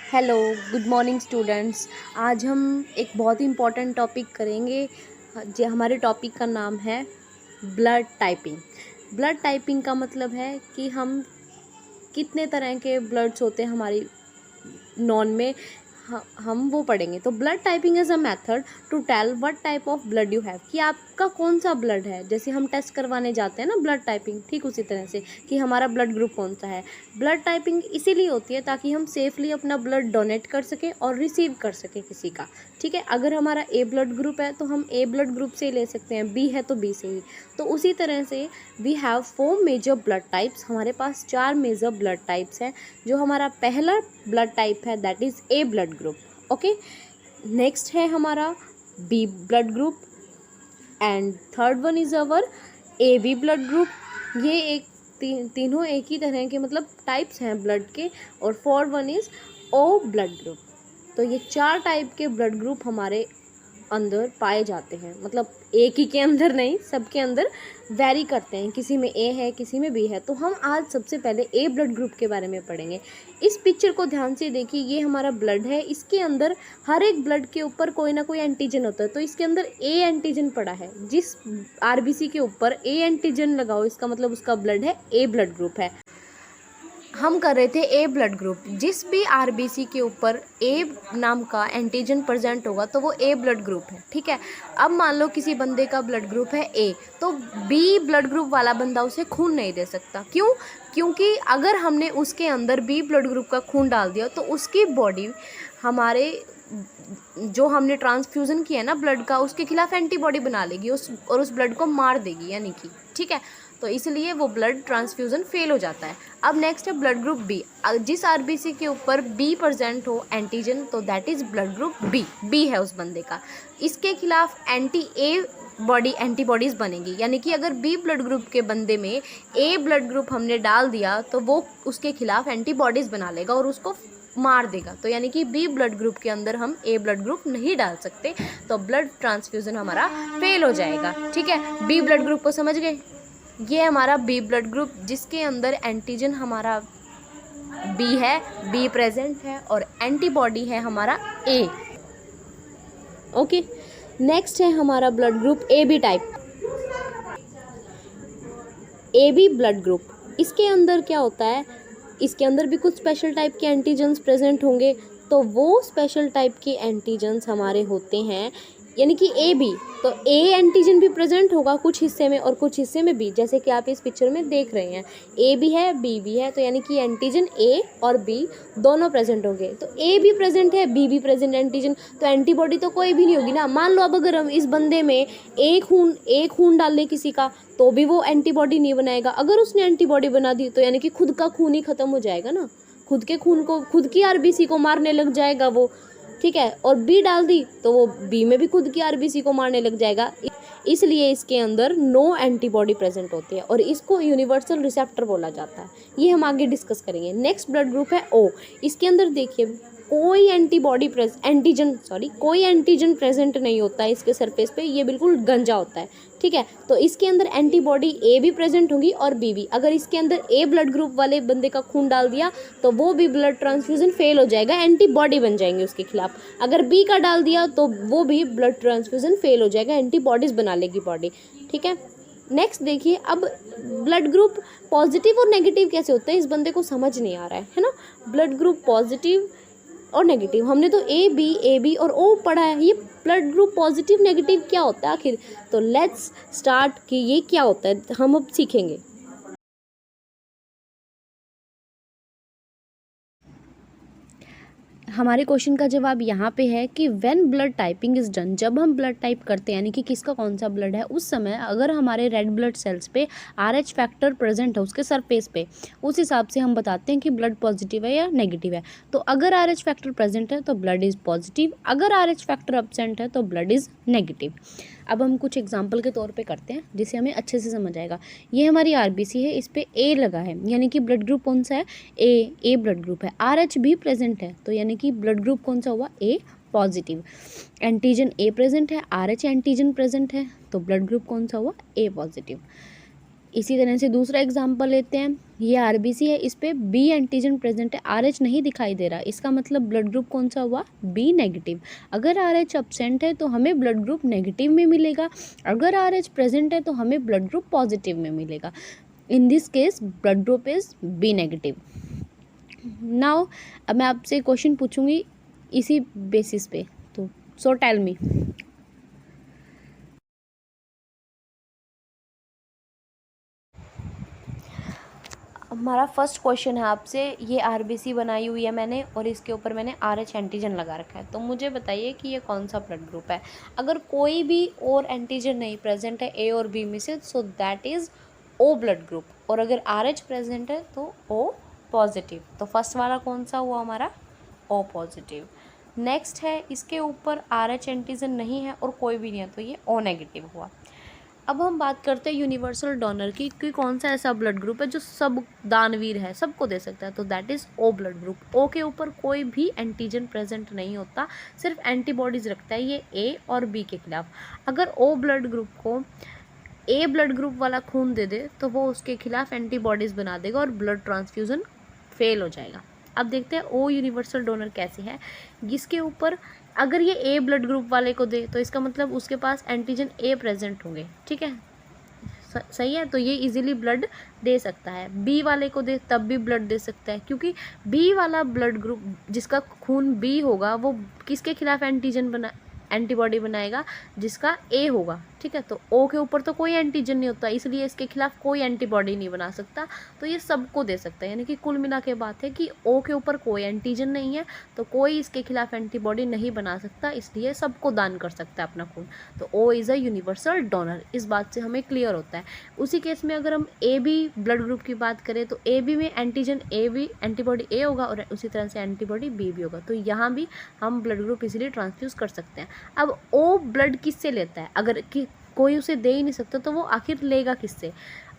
Hello, good morning students. आज हम एक बहुत ही इम्पॉर्टेंट टॉपिक करेंगे। जो हमारे टॉपिक का नाम है ब्लड टाइपिंग। ब्लड टाइपिंग का मतलब है कि हम कितने तरह के ब्लड्स होते हैं हमारी नॉन में, हम वो पढ़ेंगे। तो blood typing is a method to tell what type of blood you have, कि आपका कौन सा ब्लड है। जैसे हम टेस्ट करवाने जाते हैं ना ब्लड टाइपिंग, ठीक उसी तरह से कि हमारा ब्लड ग्रुप कौन सा है। ब्लड टाइपिंग इसीलिए होती है ताकि हम सेफली अपना ब्लड डोनेट कर सकें और रिसीव कर सकें किसी का। ठीक है, अगर हमारा ए ब्लड ग्रुप है तो हम ए ब्लड ग्रुप से ले सकते हैं, बी है तो बी से ही। तो उसी तरह से we have 4 major blood types. हमारे पास 4 मेजर ब्लड टाइप्स हैं। जो हमारा पहला ब्लड टाइप है that is A blood group. Okay, next है हमारा B blood group and third one is our A B blood group. ये तीनों एक ही तरह के मतलब टाइप्स हैं ब्लड के। और fourth one is O blood group. तो ये 4 टाइप के ब्लड ग्रुप हमारे अंदर पाए जाते हैं, मतलब एक ही के अंदर नहीं, सबके अंदर वैरी करते हैं। किसी में ए है, किसी में बी है। तो हम आज सबसे पहले ए ब्लड ग्रुप के बारे में पढ़ेंगे। इस पिक्चर को ध्यान से देखिए, ये हमारा ब्लड है। इसके अंदर हर एक ब्लड के ऊपर कोई ना कोई एंटीजन होता है। तो इसके अंदर ए एंटीजन पड़ा है। जिस आरबीसी के ऊपर ए एंटीजन लगाओ, इसका मतलब उसका ब्लड है, ए ब्लड ग्रुप है। हम कर रहे थे ए ब्लड ग्रुप। जिस भी आरबीसी के ऊपर ए नाम का एंटीजन प्रेजेंट होगा तो वो ए ब्लड ग्रुप है। ठीक है, अब मान लो किसी बंदे का ब्लड ग्रुप है ए, तो बी ब्लड ग्रुप वाला बंदा उसे खून नहीं दे सकता। क्यों? क्योंकि अगर हमने उसके अंदर बी ब्लड ग्रुप का खून डाल दिया तो उसकी बॉडी हमारे जो हमने ट्रांसफ्यूज़न किया है ना ब्लड का, उसके खिलाफ एंटीबॉडी बना लेगी और उस ब्लड को मार देगी, यानी कि ठीक है। तो इसलिए वो ब्लड ट्रांसफ्यूज़न फेल हो जाता है। अब नेक्स्ट है ब्लड ग्रुप बी। जिस आरबीसी के ऊपर बी प्रेजेंट हो एंटीजन, तो that is blood group B. B है उस बंदे का, इसके खिलाफ एंटी ए बॉडी एंटीबॉडीज़ बनेगी। यानी कि अगर बी ब्लड ग्रुप के बंदे में ए ब्लड ग्रुप हमने डाल दिया तो वो उसके खिलाफ एंटीबॉडीज़ बना लेगा और उसको मार देगा। तो यानी कि बी ब्लड ग्रुप के अंदर हम ए ब्लड ग्रुप नहीं डाल सकते, तो ब्लड ट्रांसफ्यूज़न हमारा फेल हो जाएगा। ठीक है, बी ब्लड ग्रुप को समझ गए? ये हमारा बी ब्लड ग्रुप, जिसके अंदर एंटीजन हमारा बी है, बी प्रेजेंट है, और एंटीबॉडी है हमारा ए। ओके, नेक्स्ट है हमारा blood group A B type. A B blood group, इसके अंदर क्या होता है, इसके अंदर भी कुछ स्पेशल टाइप के एंटीजन्स प्रेजेंट होंगे। तो वो स्पेशल टाइप के एंटीजन्स हमारे होते हैं, यानी कि ए बी। तो ए एंटीजन भी प्रेजेंट होगा कुछ हिस्से में और कुछ हिस्से में बी, जैसे कि आप इस पिक्चर में देख रहे हैं। ए भी है, बी भी है, तो यानी कि एंटीजन ए और बी दोनों प्रेजेंट होंगे। तो ए भी प्रेजेंट है, बी भी प्रेजेंट एंटीजन, तो एंटीबॉडी तो कोई भी नहीं होगी ना। मान लो अब अगर हम इस बंदे में एक खून डाल ले किसी का, तो भी वो एंटीबॉडी नहीं बनाएगा। अगर उसने एंटीबॉडी बना दी तो यानी कि खुद का खून ही खत्म हो जाएगा ना, खुद के खून को, खुद की आरबीसी को मारने लग जाएगा वो। ठीक है, और बी डाल दी तो वो बी में भी खुद की आरबीसी को मारने लग जाएगा। इसलिए इसके अंदर नो एंटीबॉडी प्रेजेंट होती है और इसको यूनिवर्सल रिसेप्टर बोला जाता है। ये हम आगे डिस्कस करेंगे। नेक्स्ट ब्लड ग्रुप है ओ। इसके अंदर देखिए कोई कोई एंटीजन प्रेजेंट नहीं होता है इसके सरफेस पे, ये बिल्कुल गंजा होता है। ठीक है, तो इसके अंदर एंटीबॉडी ए भी प्रेजेंट होंगी और बी भी। अगर इसके अंदर ए ब्लड ग्रुप वाले बंदे का खून डाल दिया तो वो भी ब्लड ट्रांसफ्यूजन फेल हो जाएगा, एंटीबॉडी बन जाएंगे उसके खिलाफ। अगर बी का डाल दिया तो वो भी ब्लड ट्रांसफ्यूजन फेल हो जाएगा, एंटीबॉडीज बना लेगी बॉडी। ठीक है, नेक्स्ट देखिए, अब ब्लड ग्रुप पॉजिटिव और नेगेटिव कैसे होते हैं, इस बंदे को समझ नहीं आ रहा है ना। ब्लड ग्रुप पॉजिटिव और नेगेटिव, हमने तो ए बी और ओ पढ़ा है। ये ब्लड ग्रुप पॉजिटिव नेगेटिव क्या होता है आखिर? तो लेट्स स्टार्ट कि ये क्या होता है, हम अब सीखेंगे। हमारे क्वेश्चन का जवाब यहाँ पे है कि when blood typing is done, जब हम ब्लड टाइप करते हैं यानी कि किसका कौन सा ब्लड है, उस समय अगर हमारे रेड ब्लड सेल्स पे RH फैक्टर प्रेजेंट है उसके सरफेस पे, उस हिसाब से हम बताते हैं कि ब्लड पॉजिटिव है या नेगेटिव है। तो अगर RH फैक्टर प्रेजेंट है तो ब्लड इज़ पॉजिटिव, अगर RH फैक्टर एब्सेंट है तो ब्लड इज़ नेगेटिव। अब हम कुछ एग्जाम्पल के तौर पे करते हैं जिससे हमें अच्छे से समझ आएगा। ये हमारी आरबीसी है, इस पे ए लगा है, यानी कि ब्लड ग्रुप कौन सा है, ए ब्लड ग्रुप है। RH भी प्रेजेंट है, तो यानी कि ब्लड ग्रुप कौन सा हुआ, ए पॉजिटिव। एंटीजन ए प्रेजेंट है, RH एंटीजन प्रेजेंट है, तो ब्लड ग्रुप कौन सा हुआ, ए पॉजिटिव। इसी तरह से दूसरा एग्जाम्पल लेते हैं, ये आरबीसी है, इस पे बी एंटीजन प्रेजेंट है, आरएच नहीं दिखाई दे रहा, इसका मतलब ब्लड ग्रुप कौन सा हुआ, बी नेगेटिव। अगर आरएच एब्सेंट है तो हमें ब्लड ग्रुप नेगेटिव में मिलेगा, अगर आरएच प्रेजेंट है तो हमें ब्लड ग्रुप पॉजिटिव में मिलेगा। In this case blood group is B negative. Now अब मैं आपसे क्वेश्चन पूछूंगी इसी बेसिस पे, तो सो टेल मी। हमारा फर्स्ट क्वेश्चन है आपसे, ये आरबीसी बनाई हुई है मैंने और इसके ऊपर मैंने आरएच एंटीजन लगा रखा है, तो मुझे बताइए कि ये कौन सा ब्लड ग्रुप है। अगर कोई भी और एंटीजन नहीं प्रेजेंट है ए और बी में से, so that is O blood group, और अगर आरएच प्रेजेंट है तो ओ पॉजिटिव। तो फर्स्ट वाला कौन सा हुआ हमारा, ओ पॉजिटिव। नेक्स्ट है, इसके ऊपर आरएच एंटीजन नहीं है और कोई भी नहीं है, तो ये ओ नेगेटिव हुआ। अब हम बात करते हैं यूनिवर्सल डोनर की, कि कौन सा ऐसा ब्लड ग्रुप है जो सब दानवीर है, सबको दे सकता है, तो that is O blood group. O के ऊपर कोई भी एंटीजन प्रेजेंट नहीं होता, सिर्फ एंटीबॉडीज़ रखता है ये ए और बी के खिलाफ। अगर ओ ब्लड ग्रुप को ए ब्लड ग्रुप वाला खून दे दे तो वो उसके खिलाफ एंटीबॉडीज़ बना देगा और ब्लड ट्रांसफ्यूज़न फेल हो जाएगा। अब देखते हैं ओ यूनिवर्सल डोनर कैसे है, जिसके ऊपर अगर ये ए ब्लड ग्रुप वाले को दे तो इसका मतलब उसके पास एंटीजन ए प्रेजेंट होंगे, ठीक है, सही है, तो ये इजीली ब्लड दे सकता है। बी वाले को दे तब भी ब्लड दे सकता है, क्योंकि बी वाला ब्लड ग्रुप जिसका खून बी होगा वो किसके खिलाफ एंटीबॉडी बनाएगा, जिसका ए होगा, ठीक है। तो ओ के ऊपर तो कोई एंटीजन नहीं होता, इसलिए इसके खिलाफ कोई एंटीबॉडी नहीं बना सकता, तो ये सबको दे सकता है। यानी कि कुल मिला के बात है कि ओ के ऊपर कोई एंटीजन नहीं है तो कोई इसके खिलाफ एंटीबॉडी नहीं बना सकता, इसलिए सबको दान कर सकता है अपना खून। तो O is a universal donor, इस बात से हमें क्लियर होता है। उसी केस में अगर हम ए बी ब्लड ग्रुप की बात करें तो ए बी में एंटीजन ए बी एंटीबॉडी ए होगा और उसी तरह से एंटीबॉडी बी भी होगा, तो यहाँ भी हम ब्लड ग्रुप इजीली ट्रांसफ्यूज कर सकते हैं। अब ओ ब्लड किससे लेता है, अगर कि कोई उसे दे ही नहीं सकता तो वो आखिर लेगा किससे।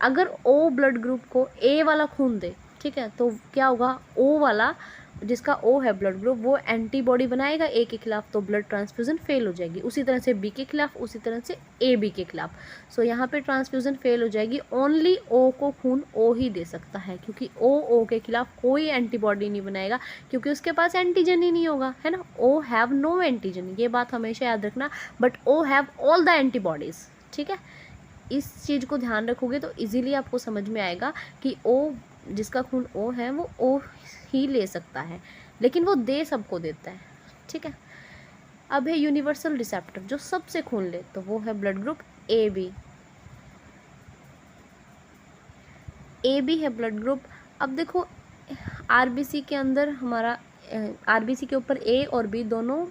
अगर ओ ब्लड ग्रुप को ए वाला खून दे, ठीक है, तो क्या होगा, ओ वाला जिसका ओ है ब्लड ग्रुप वो एंटीबॉडी बनाएगा ए के खिलाफ, तो ब्लड ट्रांसफ्यूजन फेल हो जाएगी। उसी तरह से बी के खिलाफ, उसी तरह से ए बी के खिलाफ। सो यहाँ पे ट्रांसफ्यूजन फेल हो जाएगी। ओनली ओ को खून ओ ही दे सकता है, क्योंकि ओ के खिलाफ कोई एंटीबॉडी नहीं बनाएगा, क्योंकि उसके पास एंटीजन ही नहीं होगा, है ना। ओ हैव नो एंटीजन, ये बात हमेशा याद रखना, but O have all the antibodies, ठीक है। इस चीज़ को ध्यान रखोगे तो इजीली आपको समझ में आएगा कि ओ जिसका खून ओ है वो ओ ही ले सकता है, लेकिन वो दे सबको देता है, ठीक है। अब है यूनिवर्सल रिसेप्टर जो सबसे खून ले, तो वो है blood group A B. A B है ब्लड ग्रुप। अब देखो आरबीसी के अंदर हमारा आरबीसी के ऊपर ए और बी दोनों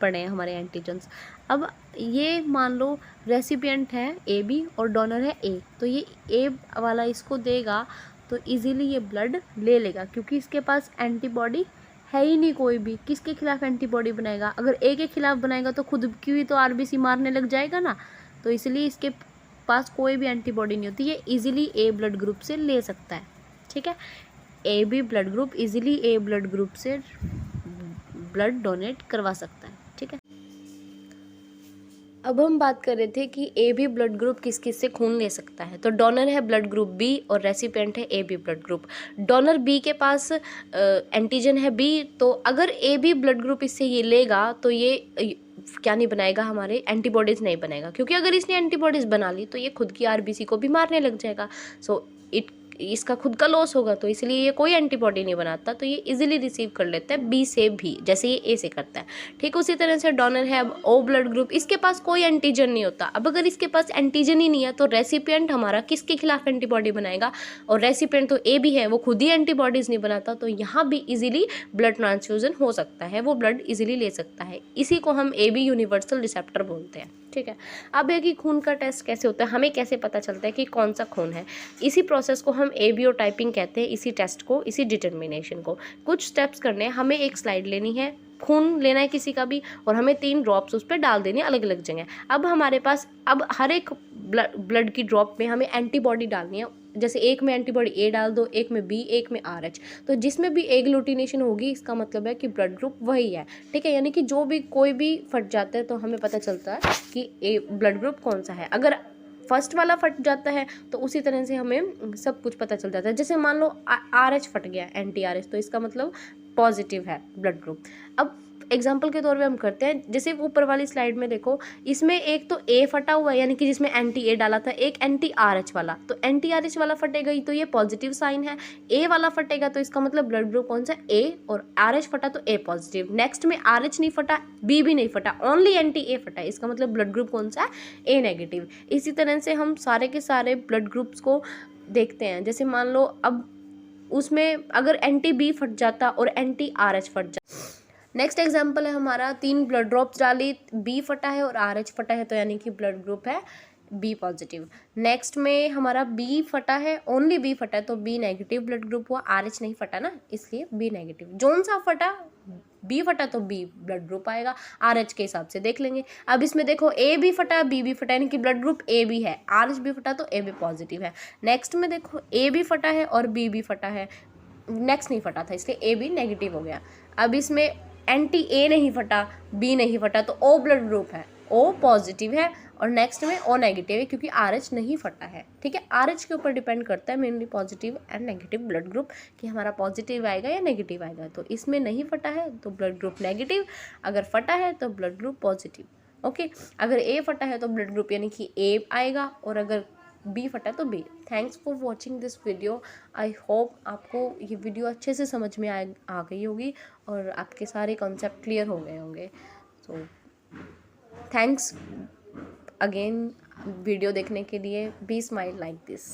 पड़े हैं हमारे एंटीजन्स। अब ये मान लो रेसिपिएंट है ए बी और डोनर है ए, तो ये ए वाला इसको देगा तो इजीली ये ब्लड ले लेगा, क्योंकि इसके पास एंटीबॉडी है ही नहीं कोई भी। किसके खिलाफ एंटीबॉडी बनाएगा, अगर ए के खिलाफ बनाएगा तो खुद की भी तो आरबीसी मारने लग जाएगा ना, तो इसलिए इसके पास कोई भी एंटीबॉडी नहीं होती, ये इजीली ए ब्लड ग्रुप से ले सकता है, ठीक है। A B blood group easily A blood group से ब्लड डोनेट करवा सकता है, ठीक है। अब हम बात कर रहे थे कि ए बी ब्लड ग्रुप किस किस से खून ले सकता है, तो डोनर है ब्लड ग्रुप बी और रेसिपिएंट है A B blood group. Donor B के पास एंटीजन है बी, तो अगर ए बी ब्लड ग्रुप इससे ये लेगा तो ये क्या नहीं बनाएगा, हमारे एंटीबॉडीज़ नहीं बनाएगा, क्योंकि अगर इसने एंटीबॉडीज़ बना ली तो ये खुद की आरबीसी को भी मारने लग जाएगा। सो इसका खुद का लॉस होगा, तो इसलिए ये कोई एंटीबॉडी नहीं बनाता, तो ये इजीली रिसीव कर लेता है बी से भी, जैसे ये ए से करता है, ठीक। उसी तरह से डोनर है अब ओ ब्लड ग्रुप, इसके पास कोई एंटीजन नहीं होता। अब अगर इसके पास एंटीजन ही नहीं है तो रेसिपिएंट हमारा किसके खिलाफ एंटीबॉडी बनाएगा, और रेसिपिएंट तो ए भी है, वो खुद ही एंटीबॉडीज़ नहीं बनाता, तो यहाँ भी इजीली ब्लड ट्रांसफ्यूजन हो सकता है, वो ब्लड इजीली ले सकता है। इसी को हम ए बी यूनिवर्सल रिसेप्टर बोलते हैं, ठीक है। अब है कि खून का टेस्ट कैसे होता है, हमें कैसे पता चलता है कि कौन सा खून है। इसी प्रोसेस को हम एबीओ टाइपिंग कहते हैं, इसी टेस्ट को, इसी डिटर्मिनेशन को। कुछ स्टेप्स करने हैं, हमें एक स्लाइड लेनी है, खून लेना है किसी का भी, और हमें 3 ड्रॉप्स उस पर डाल देनी है अलग अलग जगह। अब हमारे पास अब हर एक ब्लड की ड्रॉप में हमें एंटीबॉडी डालनी है, जैसे एक में एंटीबॉडी ए डाल दो, एक में बी, एक में आर एच, तो जिसमें भी एग्लूटिनेशन होगी इसका मतलब है कि ब्लड ग्रुप वही है, ठीक है। यानी कि जो भी कोई भी फट जाता है तो हमें पता चलता है कि ए ब्लड ग्रुप कौन सा है। अगर फर्स्ट वाला फट जाता है तो उसी तरह से हमें सब कुछ पता चल जाता है। जैसे मान लो RH फट गया, NT-RH, तो इसका मतलब पॉजिटिव है ब्लड ग्रुप। अब एग्जाम्पल के तौर पे हम करते हैं, जैसे ऊपर वाली स्लाइड में देखो, इसमें एक तो A फटा हुआ है, यानी कि जिसमें NTA डाला था, एक NT-RH वाला, तो NT-RH वाला फटेगा ही तो ये पॉजिटिव साइन है। A वाला फटेगा तो इसका मतलब ब्लड ग्रुप कौन सा, A, और RH फटा तो A पॉजिटिव। नेक्स्ट में RH नहीं फटा, B भी नहीं फटा, ओनली NTA फटा, इसका मतलब ब्लड ग्रुप कौन सा है, A नेगेटिव। इसी तरह से हम सारे के सारे ब्लड ग्रुप्स को देखते हैं। जैसे मान लो अब उसमें अगर NT-B फट जाता और NT-RH फट जाता। नेक्स्ट एग्जाम्पल है हमारा, 3 ब्लड ड्रॉप्स डाली, B फटा है और RH फटा है, तो यानी कि ब्लड ग्रुप है B पॉजिटिव। नेक्स्ट में हमारा B फटा है, ओनली B फटा है, तो B नेगेटिव ब्लड ग्रुप हुआ, RH नहीं फटा ना, इसलिए B नेगेटिव। जोन सा फटा, B फटा तो B ब्लड ग्रुप आएगा, RH के हिसाब से देख लेंगे। अब इसमें देखो A भी फटा, B भी फटा, यानी कि ब्लड ग्रुप A भी है, RH भी फटा तो A भी पॉजिटिव है। नेक्स्ट में देखो A भी फटा है और B भी फटा है, नेक्स्ट नहीं फटा था इसलिए A भी नेगेटिव हो गया। अब इसमें NTA नहीं फटा, B नहीं फटा, तो O ब्लड ग्रुप है, O पॉजिटिव है, और नेक्स्ट में O नेगेटिव है क्योंकि RH नहीं फटा है। ठीक है, RH के ऊपर डिपेंड करता है mainly positive and negative blood group, कि हमारा पॉजिटिव आएगा या नेगेटिव आएगा। तो इसमें नहीं फटा है तो ब्लड ग्रुप नेगेटिव, अगर फटा है तो ब्लड ग्रुप पॉजिटिव। ओके, अगर A फटा है तो ब्लड ग्रुप यानी कि A आएगा, और अगर B फटा है तो B। Thanks for watching this video. I hope आपको ये वीडियो अच्छे से समझ में आ गई होगी और आपके सारे कॉन्सेप्ट क्लियर हो गए होंगे। सो थैंक्स अगेन वीडियो देखने के लिए। Be smile like this.